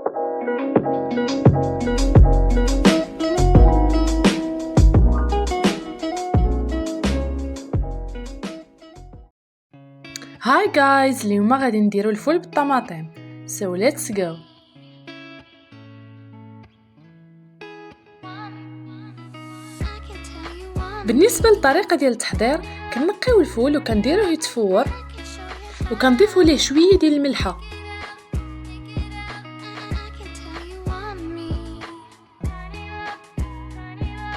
هاي جايز، اليوم غادي نديرو الفول بالطماطم. So let's go. بالنسبه للطريقه ديال التحضير، كنقيو الفول وكنديروه يتفور وكنضيفوا ليه شويه ديال الملحه.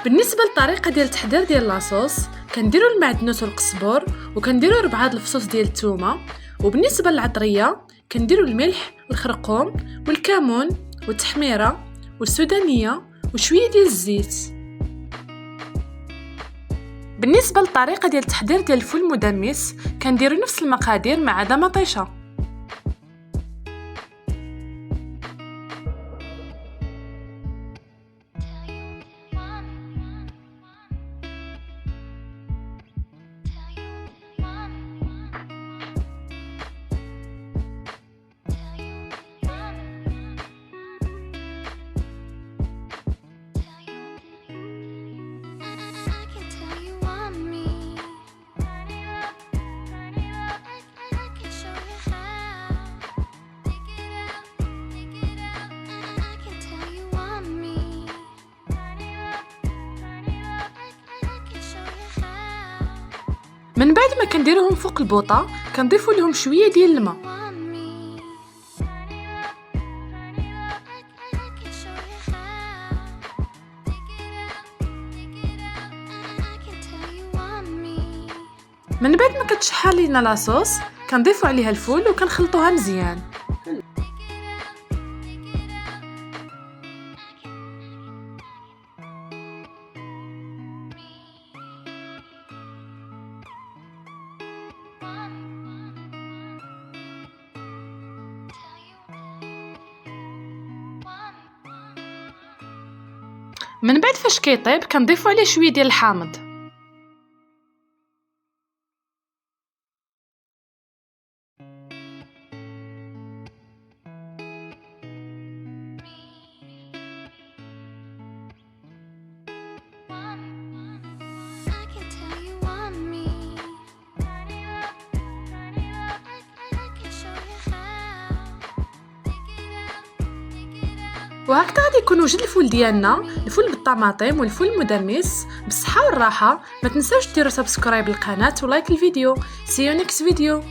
بالنسبه للطريقه ديال التحضير ديال لاصوص، كنديروا المعدنوس والقزبر وكنديروا 4 الفصوص ديال الثومه. وبالنسبه للعطريه كنديروا الملح والخرقوم والكمون والتحميره والسودانيه وشويه ديال الزيت. بالنسبه للطريقه ديال التحضير ديال الفول المدمس، كنديروا نفس المقادير ما عدا مطيشه. من بعد ما كنديروهم فوق البوطه، كنضيفوا لهم شويه ديال الماء. من بعد ما كتشحر لينا لاصوص، كنضيفوا عليها الفول وكنخلطوها مزيان. من بعد فاش كيطيب، كنضيفوا عليه شويه ديال الحامض. وهكذا غادي يكون وجد الفول ديالنا، الفول بالطماطم والفول المدمس. بالصحه والراحه، ما تنساوش ديروا سبسكرايب للقناه ولايك الفيديو. See you next video.